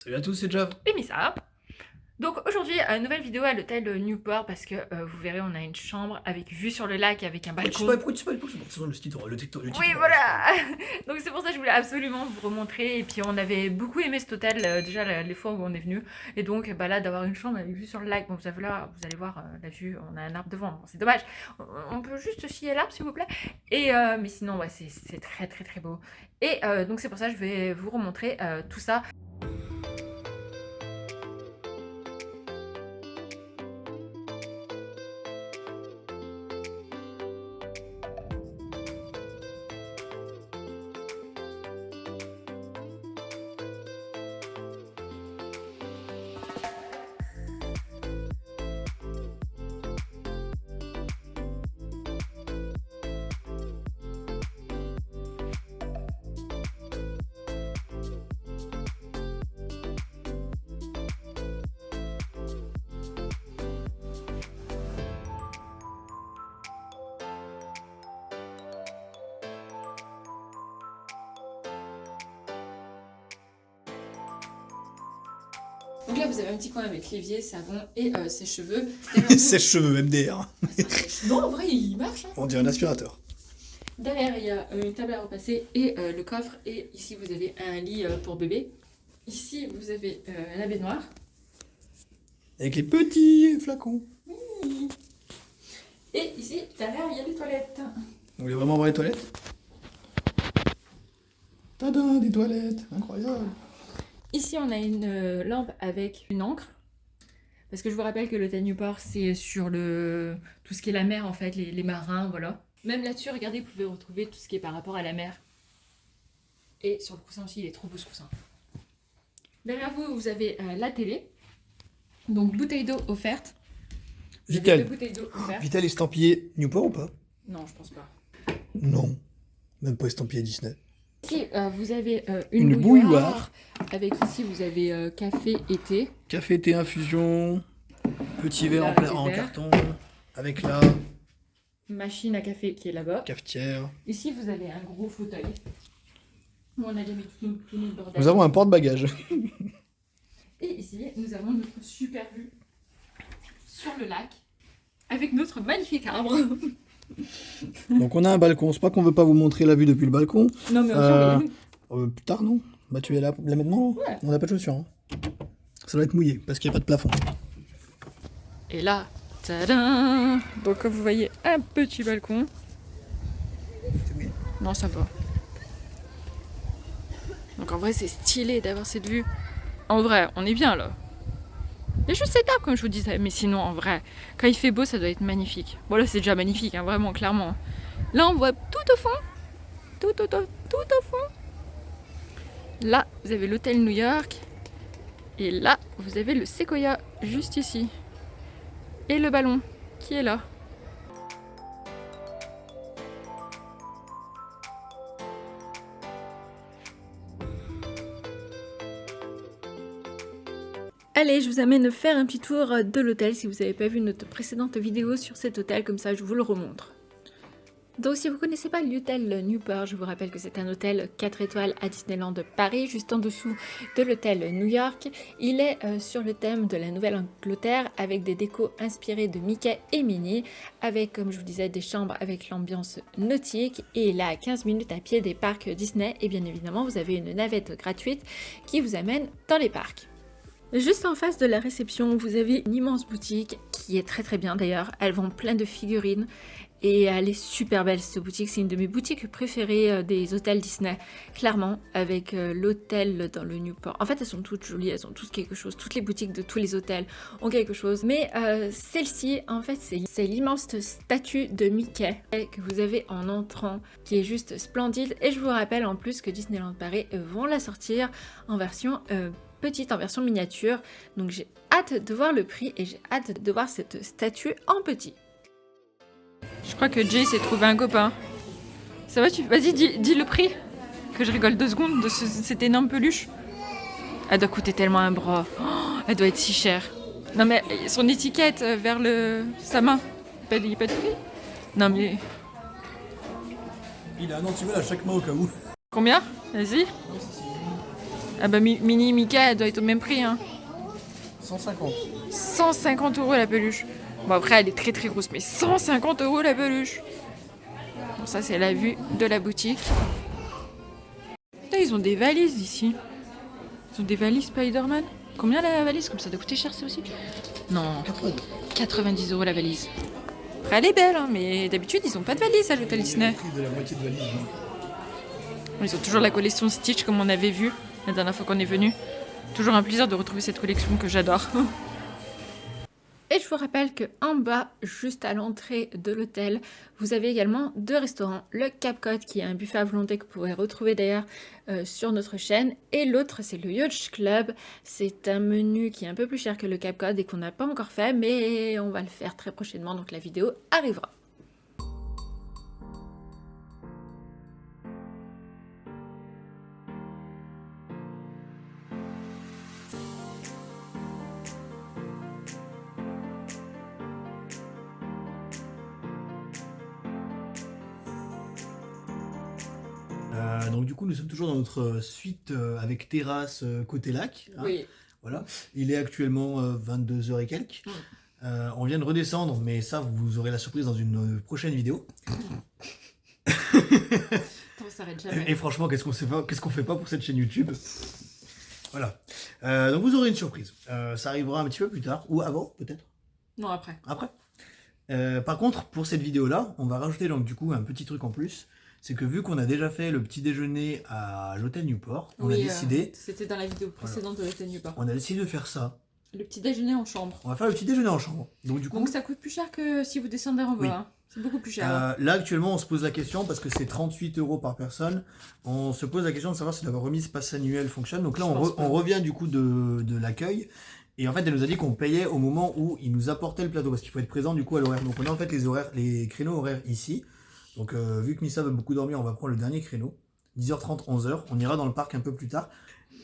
Salut à tous, c'est Jav. Et Missa. Donc aujourd'hui, nouvelle vidéo à l'hôtel Newport parce que vous verrez, on a une chambre avec vue sur le lac, avec un balcon. Pourquoi tu parles le titre, le titre. Oui, voilà. Donc c'est pour ça que je voulais absolument vous remontrer. Et puis on avait beaucoup aimé cet hôtel déjà les fois où on est venu. Et donc là, d'avoir une chambre avec vue sur le lac, bon, vous allez voir la vue, on a un arbre devant. Bon, c'est dommage. On peut juste scier l'arbre s'il vous plaît. Et mais sinon, ouais, c'est très très très beau. Et donc c'est pour ça que je vais vous remontrer tout ça. Donc là, vous avez un petit coin avec l'évier, savon et sèche-cheveux. Sèche-cheveux, MDR. Non, en vrai, il marche. Hein. On dirait un aspirateur. Derrière, il y a une table à repasser et le coffre. Et ici, vous avez un lit pour bébé. Ici, vous avez la baignoire. Avec les petits flacons. Oui. Et ici, derrière, il y a les toilettes. Vous voulez vraiment voir les toilettes? Tada, des toilettes, incroyable. Ici, on a une lampe avec une encre. Parce que je vous rappelle que l'hôtel Newport, c'est sur tout ce qui est la mer, en fait, les marins, voilà. Même là-dessus, regardez, vous pouvez retrouver tout ce qui est par rapport à la mer. Et sur le coussin aussi, il est trop beau ce coussin. Derrière vous, vous avez la télé. Donc, bouteille d'eau offerte. Vous avez Vitel. 2 bouteilles d'eau offertes. Vitel estampillé Newport ou pas? Non, je pense pas. Non. Même pas estampillé Disney. Ici, vous avez Une une bouilloire. Avec ici, vous avez café et thé. Café, thé, infusion. Petit verre Là, en des verres. carton. Avec la Machine à café qui est là-bas. cafetière. Ici, vous avez un gros fauteuil. Où on a mis tout notre bordel. Nous avons un porte-bagages. Et ici, nous avons notre super vue sur le lac. Avec notre magnifique arbre. Donc on a un balcon. C'est pas qu'on veut pas vous montrer la vue depuis le balcon. Non, mais Plus tard, non? Bah tu es là maintenant? Ouais. On n'a pas de chaussures. Hein. Ça doit être mouillé parce qu'il n'y a pas de plafond. Et là, tadam! Donc comme vous voyez, un petit balcon. C'est mouillé. Non, ça va. Donc en vrai, c'est stylé d'avoir cette vue. En vrai, on est bien là. Il y a juste cette table, comme je vous disais. Mais sinon, en vrai, quand il fait beau, ça doit être magnifique. Bon, là, c'est déjà magnifique, hein, vraiment, clairement. Là, on voit tout au fond. Tout au fond. Là, vous avez l'hôtel New York. Et là, vous avez le Sequoia, juste ici. Et le ballon, qui est là. Allez, je vous amène faire un petit tour de l'hôtel si vous n'avez pas vu notre précédente vidéo sur cet hôtel, comme ça je vous le remontre. Donc si vous ne connaissez pas l'hôtel Newport, je vous rappelle que c'est un hôtel 4 étoiles à Disneyland Paris, juste en dessous de l'hôtel New York. Il est sur le thème de la Nouvelle-Angleterre avec des décos inspirés de Mickey et Minnie, avec comme je vous disais des chambres avec l'ambiance nautique et il est à 15 minutes à pied des parcs Disney et bien évidemment vous avez une navette gratuite qui vous amène dans les parcs. Juste en face de la réception, vous avez une immense boutique qui est très bien d'ailleurs. Elle vend plein de figurines et elle est super belle cette boutique. C'est une de mes boutiques préférées des hôtels Disney, clairement, avec l'hôtel dans le Newport. En fait, elles sont toutes jolies, elles ont toutes quelque chose. Toutes les boutiques de tous les hôtels ont quelque chose. Mais celle-ci, en fait, c'est l'immense statue de Mickey que vous avez en entrant, qui est juste splendide. Et je vous rappelle en plus que Disneyland Paris vont la sortir en version petite, en version miniature. Donc j'ai hâte de voir le prix et j'ai hâte de voir cette statue en petit. Je crois que Jay s'est trouvé un copain. Ça va, vas-y, dis le prix. Que je rigole 2 secondes de cette énorme peluche. Elle doit coûter tellement un bras. Oh, elle doit être si chère. Non mais son étiquette vers sa main. Il n'y a pas de prix? Non mais... Il a un antivol à chaque main au cas où. Combien? Vas-y. Ah bah Mini Mika, elle doit être au même prix. Hein. 150. 150 € la peluche. Bon après elle est très très grosse, mais 150 € la peluche. Bon ça c'est la vue de la boutique. Là, ils ont des valises ici. Ils ont des valises Spider-Man. Combien la valise? Comme ça doit coûter cher ça aussi. Non, 90 € la valise. Après elle est belle, hein, mais d'habitude ils ont pas de valise à l'hôtel Disney. De la moitié de valise. Ils ont toujours la collection Stitch comme on avait vu la dernière fois qu'on est venu. Toujours un plaisir de retrouver cette collection que j'adore. Et je vous rappelle qu'en bas, juste à l'entrée de l'hôtel, vous avez également 2 restaurants. Le Cap Cod, qui est un buffet à volonté que vous pourrez retrouver d'ailleurs sur notre chaîne. Et l'autre, c'est le Yacht Club. C'est un menu qui est un peu plus cher que le Cap Cod et qu'on n'a pas encore fait, mais on va le faire très prochainement, donc la vidéo arrivera. Donc du coup nous sommes toujours dans notre suite avec terrasse côté lac. Hein. Oui. Voilà. Il est actuellement 22h et quelques. On vient de redescendre, mais ça vous aurez la surprise dans une prochaine vidéo. On s'arrête jamais. Et franchement, qu'est-ce qu'on fait pas pour cette chaîne YouTube? Voilà. Donc vous aurez une surprise. Ça arrivera un petit peu plus tard, ou avant peut-être. Non, après. Après. Par contre, pour cette vidéo-là, on va rajouter donc du coup un petit truc en plus. C'est que vu qu'on a déjà fait le petit déjeuner à l'hôtel Newport, on a décidé... C'était dans la vidéo précédente de l'hôtel Newport. On a décidé de faire ça. Le petit déjeuner en chambre. On va faire le petit déjeuner en chambre. Donc du coup... Donc ça coûte plus cher que si vous descendez en bas. Oui. Hein. C'est beaucoup plus cher. Là actuellement on se pose la question, parce que c'est 38 € par personne, on se pose la question de savoir si la remise passe annuelle fonctionne. Donc là on revient du coup de l'accueil. Et en fait elle nous a dit qu'on payait au moment où il nous apportait le plateau, parce qu'il faut être présent du coup à l'horaire. Donc on a en fait les créneaux horaires ici. Donc vu que Missa veut beaucoup dormir, on va prendre le dernier créneau, 10h30, 11h, on ira dans le parc un peu plus tard.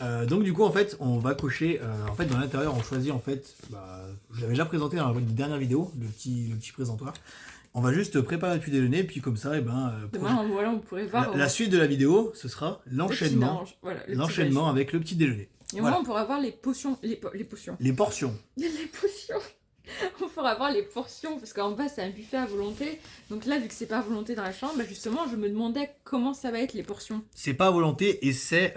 Donc du coup en fait on va cocher, en fait dans l'intérieur on choisit en fait, je l'avais déjà présenté dans la dernière vidéo, le petit présentoir. On va juste préparer le petit déjeuner, puis comme ça, Demain, voilà, on pourrait voir. La suite de la vidéo, ce sera l'enchaînement. Voilà, l'enchaînement avec le petit déjeuner. Et au moins, on pourra voir les potions. Les potions. Les portions. Les potions. On pourra voir les portions, parce qu'en bas, c'est un buffet à volonté. Donc là, vu que c'est pas à volonté dans la chambre, justement, je me demandais comment ça va être les portions. C'est pas à volonté et c'est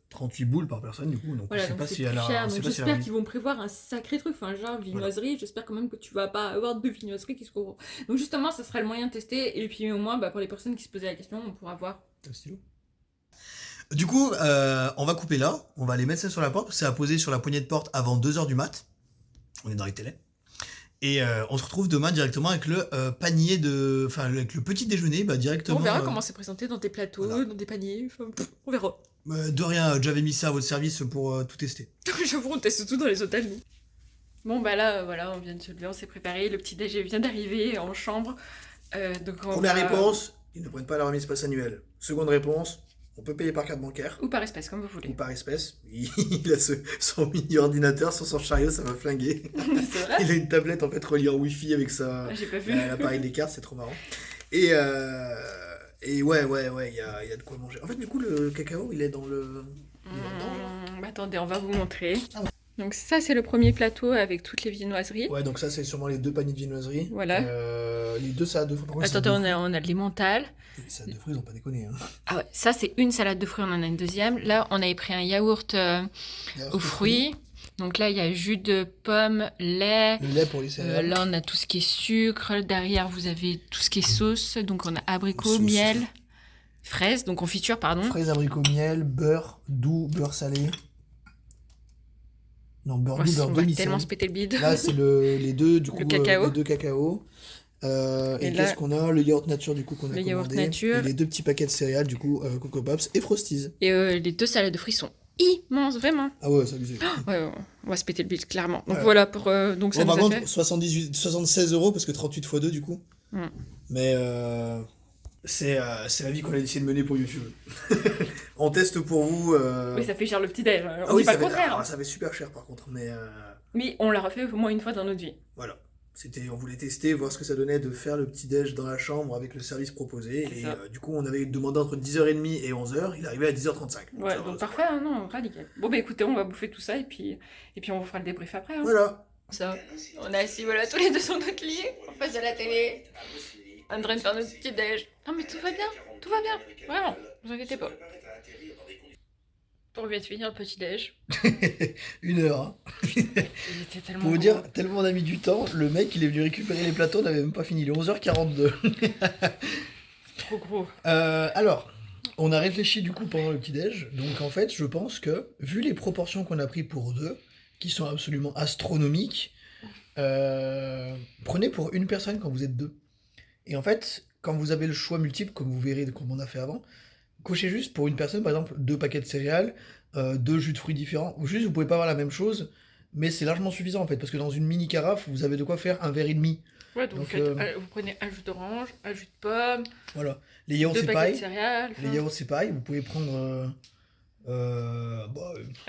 38 boules par personne du coup. Donc voilà, on sait donc pas c'est si elle a. cher. Donc j'espère qu'ils vont prévoir un sacré truc, enfin genre viennoiserie. Voilà. J'espère quand même que tu vas pas avoir 2 viennoiseries qui se couvrent. Donc justement, ça sera le moyen de tester. Et puis au moins, pour les personnes qui se posaient la question, on pourra voir. Un stylo. Du coup, on va couper là. On va aller mettre ça sur la porte. C'est à poser sur la poignée de porte avant 2h du mat. On est dans les télés. Et on se retrouve demain directement avec le panier de... Enfin, avec le petit déjeuner, directement... On verra comment c'est présenté dans tes plateaux, voilà. Dans des paniers, on verra. De rien, j'avais mis ça à votre service pour tout tester. J'avoue, on teste tout dans les hôtels, nous. Bon, là, voilà, on vient de se lever, on s'est préparé, le petit déjeuner vient d'arriver en chambre. Donc Première réponse, ils ne prennent pas la remise passe annuelle. Seconde réponse, on peut payer par carte bancaire. Ou par espèce, comme vous voulez. Ou par espèce. Il a son mini ordinateur sur son chariot, ça m'a flingué. C'est vrai. Il a une tablette en fait reliée en Wi-Fi avec j'ai pas vu. L'appareil des cartes, c'est trop marrant. Et ouais, il y a de quoi manger. En fait, du coup, le cacao, il est dans le... attendez, on va vous montrer. Ah ouais. Donc ça, c'est le premier plateau avec toutes les viennoiseries. Ouais, donc ça, c'est sûrement les 2 paniers de viennoiseries. Voilà. Les 2 salades de fruits. Attendez, on a de l'emmental. Les salades de fruits, ils n'ont pas déconné. Hein. Ah ouais, ça, c'est une salade de fruits, on en a une deuxième. Là, on avait pris un yaourt aux fruits. Donc là, il y a jus de pomme, lait. Le lait pour les céréales. Là, on a tout ce qui est sucre. Derrière, vous avez tout ce qui est sauce. Donc on a abricot, miel, fraises, donc confiture, pardon. Fraises, abricot, miel, beurre doux, beurre salé. Non, beurre doux, beurre demi-sel. Tellement se péter le bide. Là, c'est les deux, du coup, le cacao. Les 2 cacaos. Et qu'est-ce qu'on a? Le yaourt nature, du coup, qu'on a commandé. Yaourt nature. Et les 2 petits paquets de céréales, du coup, Coco Pops et Frosties. Et les 2 salades de fruits sont immenses, vraiment. Ah ouais, ça abusé. Ouais, on va se péter le bide, clairement. Donc voilà, pour donc ça par nous contre, a fait... 76 € parce que 38 x 2, du coup. Mais c'est la vie qu'on a décidé de mener pour YouTube. On teste pour vous. Oui, ça fait cher le petit déj. On oui, dit pas le contraire. Ça fait super cher par contre, mais on l'a refait au moins une fois dans notre vie. Voilà. On voulait tester, voir ce que ça donnait de faire le petit-déj dans la chambre avec le service proposé. C'est Et ça. du coup, on avait demandé entre 10h30 et 11h. Il arrivait à 10h35. Donc Ouais, ça va, donc c'est parfait, hein, non, radical. Bon, bah écoutez, on va bouffer tout ça et puis on vous fera le débrief après. Hein. Voilà. Ça, on est assis, voilà, tous les deux sur notre lit, en face de la télé, en train de faire notre petit déj. Non, mais tout va bien, vraiment, vous inquiétez pas. On vient de finir le petit déj. 1 heure. Hein. Il était tellement Pour vous gros. dire, tellement on a mis du temps, le mec il est venu récupérer les plateaux, on n'avait même pas fini, il est 11h42. Trop gros. Alors, on a réfléchi du coup pendant le petit-déj, donc en fait je pense que, vu les proportions qu'on a pris pour deux, qui sont absolument astronomiques, prenez pour une personne quand vous êtes deux. Et en fait, quand vous avez le choix multiple, comme vous verrez, comme on a fait avant, cochez juste pour une personne, par exemple, 2 paquets de céréales, 2 jus de fruits différents, ou juste vous pouvez pas avoir la même chose, mais c'est largement suffisant en fait, parce que dans une mini carafe, vous avez de quoi faire un verre et demi. Ouais, donc, vous prenez un jus d'orange, un jus de pomme, Voilà. Les yaourts 2 c'est paquets de pareil. céréales. Les yaourts c'est pareil, vous pouvez prendre Un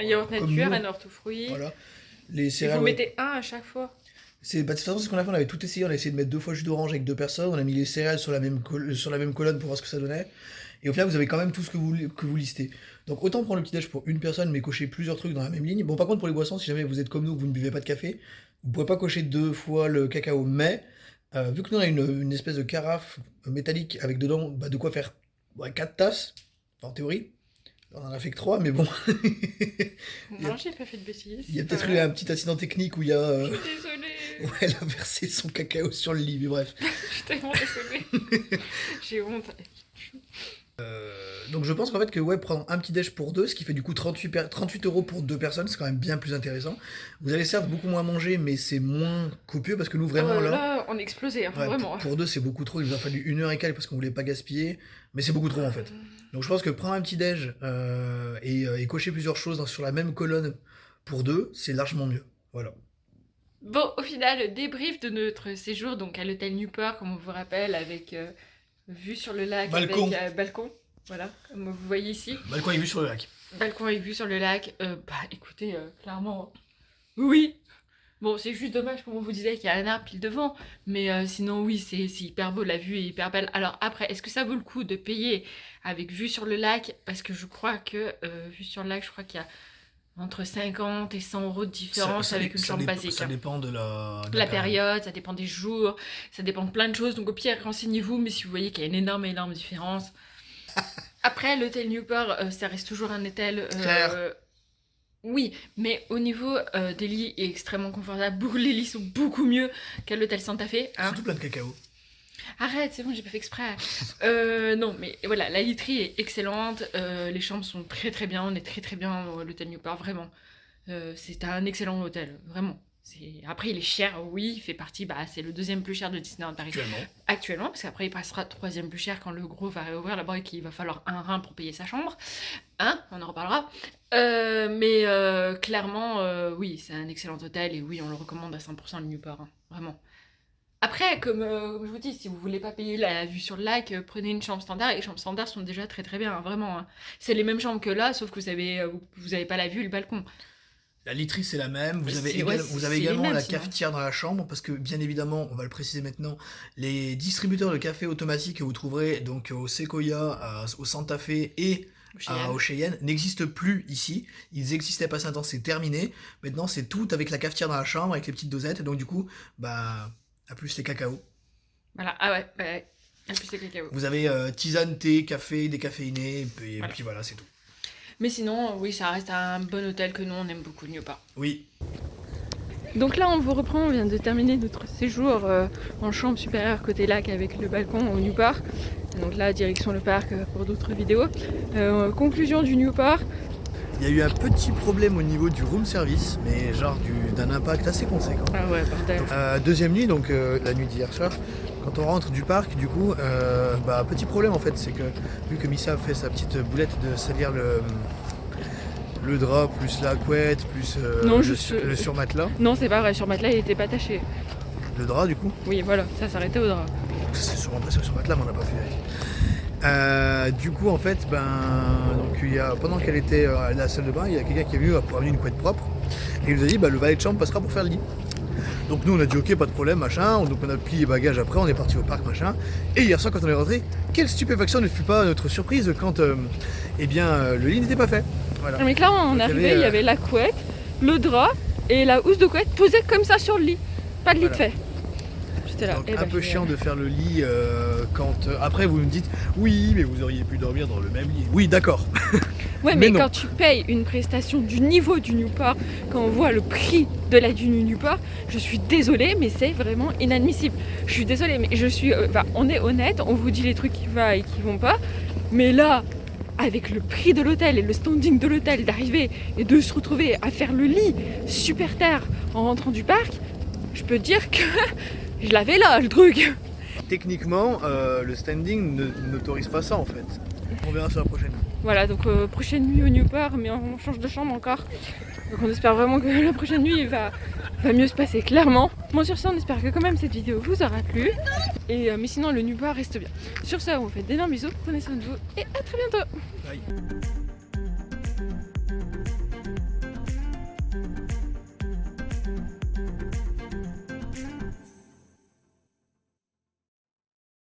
yaourt comme nature, nous. un yaourt aux fruits. Voilà. Les Et céréales. vous Ouais. mettez un à chaque fois. De toute façon, c'est ce qu'on a fait, on avait tout essayé, on a essayé de mettre 2 fois jus d'orange avec 2 personnes, on a mis les céréales sur la même colonne pour voir ce que ça donnait. Et au final, vous avez quand même tout ce que vous listez. Donc autant prendre le petit-déj pour une personne, mais cocher plusieurs trucs dans la même ligne. Bon, par contre, pour les boissons, si jamais vous êtes comme nous, que vous ne buvez pas de café, vous ne pouvez pas cocher 2 fois le cacao. Mais, vu que nous, on a une espèce de carafe métallique avec dedans de quoi faire 4 tasses, en théorie. On en a fait que 3, mais bon. Non, j'ai pas fait de bêtises. Il y a peut-être eu un petit accident technique où il y a... Je suis désolée. Ouais, elle a versé son cacao sur le lit, mais bref. Je suis tellement désolée. J'ai honte. Donc je pense qu'en fait que ouais, prendre un petit déj pour deux, ce qui fait du coup 38 € pour 2 personnes, c'est quand même bien plus intéressant. Vous allez certes beaucoup moins manger, mais c'est moins copieux parce que nous vraiment Là, on est explosé, hein, ouais, vraiment. pour deux c'est beaucoup trop, il nous a fallu 1h15 parce qu'on voulait pas gaspiller, mais c'est beaucoup trop en fait. Donc je pense que prendre un petit déj et cocher plusieurs choses sur la même colonne pour deux, c'est largement mieux. Voilà. Bon, au final, débrief de notre séjour donc à l'hôtel Newport, comme on vous rappelle, avec vue sur le lac, Balcon. avec balcon. Voilà, comme vous voyez ici. Balcon est vu sur le lac. Balcon avec vue sur le lac. Écoutez, clairement, oui. Bon, c'est juste dommage, comme on vous disait, qu'il y a un arbre pile devant. Mais sinon, oui, c'est hyper beau, la vue est hyper belle. Alors après, est-ce que ça vaut le coup de payer avec vue sur le lac? Parce que je crois que, vue sur le lac, je crois qu'il y a entre 50 et 100 € de différence avec une chambre basique. Ça dépend de la période, ça dépend des jours, ça dépend de plein de choses. Donc au pire, renseignez-vous, mais si vous voyez qu'il y a une énorme différence. Après, l'hôtel Newport, ça reste toujours un hôtel... oui, mais au niveau des lits est extrêmement confortable. Les lits sont beaucoup mieux qu'à l'hôtel Santa Fe. Hein. Surtout plein de cacao. Arrête, c'est bon, j'ai pas fait exprès. Non, mais voilà, la literie est excellente. Les chambres sont très bien. On est très bien à l'hôtel Newport, vraiment. C'est un excellent hôtel, vraiment. Après, il est cher, oui, il fait partie, c'est le 2e plus cher de Disneyland Paris. Actuellement, parce qu'après, il passera 3e plus cher quand le gros va réouvrir là-bas et qu'il va falloir un rein pour payer sa chambre. Hein, on en reparlera. Mais clairement, oui, c'est un excellent hôtel et oui, on le recommande à 100% le Newport, hein, vraiment. Après, comme je vous dis, si vous voulez pas payer la vue sur le lac, prenez une chambre standard. Et les chambres standards sont déjà très bien, hein, vraiment. Hein. C'est les mêmes chambres que là, sauf que vous avez pas la vue et le balcon. La literie c'est la même, vous avez c'est également mêmes, la sinon. cafetière dans la chambre, parce que bien évidemment, on va le préciser maintenant, les distributeurs de café automatique que vous trouverez donc au Sequoia, au Santa Fe et au Cheyenne n'existent plus ici. Ils existaient pas un temps, c'est terminé. Maintenant c'est tout avec la cafetière dans la chambre, avec les petites dosettes, donc du coup, à plus les cacao. Voilà, à plus les cacao. Vous avez tisane, thé, café, décaféiné, et puis voilà, c'est tout. Mais sinon, oui, ça reste un bon hôtel que nous, on aime beaucoup, Newport. Oui. Donc là, on vous reprend, on vient de terminer notre séjour en chambre supérieure côté lac avec le balcon au Newport. Donc là, direction le parc pour d'autres vidéos. Conclusion du Newport. Il y a eu un petit problème au niveau du room service, mais genre d'un impact assez conséquent. Ah ouais, bordel. Deuxième nuit, donc la nuit d'hier soir, quand on rentre du parc, du coup, petit problème en fait, c'est que vu que Missa a fait sa petite boulette de salir le drap, plus la couette, plus le surmatelas. Non, c'est pas vrai, sur matelas il était pas taché. Le drap du coup? Oui, voilà, ça s'arrêtait au drap. C'est sûrement passé sur matelas, mais on n'a pas fait. Du coup, en fait, donc pendant qu'elle était à la salle de bain, il y a quelqu'un qui est venu pour amener une couette propre et il nous a dit le valet de chambre passera pour faire le lit. Donc nous on a dit ok, pas de problème, machin, donc on a plié les bagages après, on est parti au parc, machin. Et hier soir quand on est rentré, quelle stupéfaction ne fut pas notre surprise quand eh bien, le lit n'était pas fait. Voilà. Mais clairement, on est arrivé, il y avait la couette, le drap et la housse de couette posée comme ça sur le lit. Pas de lit de fait. J'étais là. Donc, un peu chiant de faire le lit quand... après vous me dites, oui mais vous auriez pu dormir dans le même lit. Oui d'accord. Ouais, mais non. quand tu payes une prestation du niveau du Newport, quand on voit le prix de la du Newport, je suis désolée, mais c'est vraiment inadmissible. Je suis désolée, mais je suis... on est honnête, on vous dit les trucs qui vont et qui vont pas, mais là, avec le prix de l'hôtel et le standing de l'hôtel, d'arriver et de se retrouver à faire le lit super tard en rentrant du parc, je peux dire que je l'avais là, le truc. Techniquement, le standing n'autorise pas ça en fait. On verra sur la prochaine. Voilà, donc prochaine nuit au Newport, mais on change de chambre encore. Donc on espère vraiment que la prochaine nuit va mieux se passer, clairement. Bon, sur ça, on espère que quand même cette vidéo vous aura plu. Et, mais sinon, le Newport reste bien. Sur ça, on vous fait d'énormes bisous, prenez soin de vous et à très bientôt. Bye.